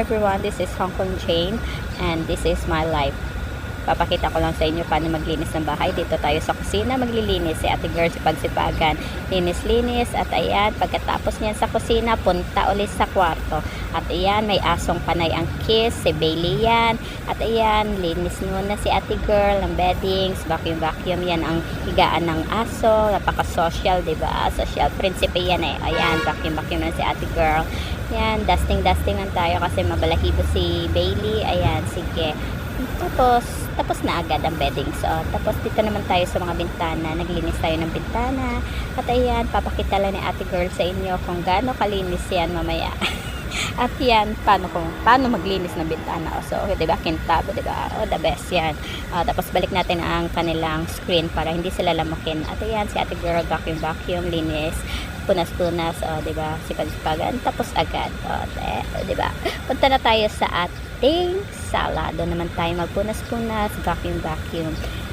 everyone, this is Hong Kong Jane and this is my life. Papakita ko lang sa inyo paano maglinis ng bahay. Dito tayo sa kusina maglilinis. Si Ate Girl sipag-sipagan. Linis-linis at ayan, pagkatapos niyan sa kusina, punta ulit sa kwarto. At ayan, may asong panay ang kiss, si Bailey yan. At ayan, linis muna si Ate Girl ng beddings, vacuum yan ang higaan ng aso. Napaka-social, diba? Social principe yan eh. Ayan, vacuum na si Ate Girl. Yan, dusting lang tayo kasi mabalahibo si Bailey. Ayan, sige. Tapos na agad ang bedding. So, tapos dito naman tayo sa mga bintana. Naglinis tayo ng bintana. At ayan, papakita lang ni Ate Girl sa inyo kung gaano kalinis yan mamaya. At yan, paano maglinis ng bintana. So, okay, diba? Kintab, diba? Oh, the best yan. Tapos balik natin ang kanilang screen para hindi sila lamukin. At ayan, si Ate Girl, vacuum, linis. Punas-punas, diba? Sipag-sipagan. Tapos agad. Diba? Punta na tayo sa ating sala. Doon naman tayo magpunas-punas, vacuum.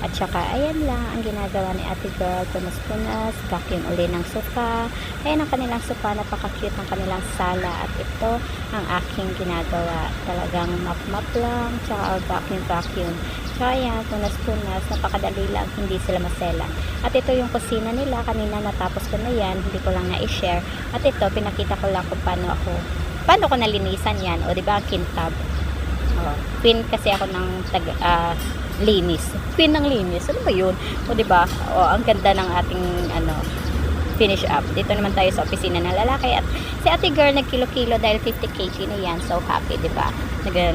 At saka, ayan lang ang ginagawa ni Ate Girl. Punas-punas, vacuum uli ng sofa. Ayan ang kanilang sofa. Napaka-cute ang kanilang sala. At ito ang aking ginagawa. Talagang map lang. Tsaka vacuum. Tsaka ayan, punas-punas. Napakadali lang. Hindi sila masela. At ito yung kusina nila. Kanina natapos ko na yan. Hindi ko lang na-share. At ito, pinakita ko lang kung paano ko nalinisan yan. O diba, ang kintab. Queen kasi ako ng linis. Queen ng linis. Ano ba yun? O diba? Ang ganda ng ating finish up. Dito naman tayo sa opisina ng lalaki. At si Ate Girl nagkilo-kilo dahil 50 kg na yan. So happy, diba?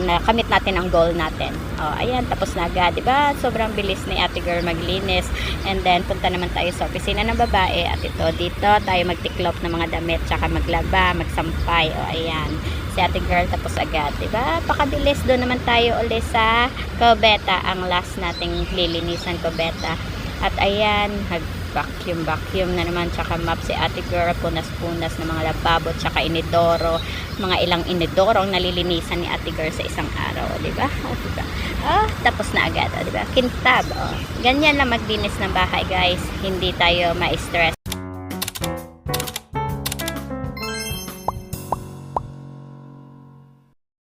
Nakamit natin ang goal natin. Ayan, tapos na agad, diba? Sobrang bilis ni Ate Girl maglinis. And then, punta naman tayo sa opisina ng babae. At dito tayo magtiklop ng mga damit. Tsaka maglaba, magsampay. Ayan. Si Ate Girl tapos agad, diba? Pakabilis. Doon naman tayo ulit sa kubeta, ang last nating lilinisan kubeta. At ayan, vacuum na naman, tsaka map si Ate Girl, punas-punas ng mga lababo, tsaka inidoro, mga ilang inidoro ang nalilinisan ni Ate Girl sa isang araw, diba? Diba? Tapos na agad, diba? Kintab, ganyan lang maglinis ng bahay, guys. Hindi tayo ma-stress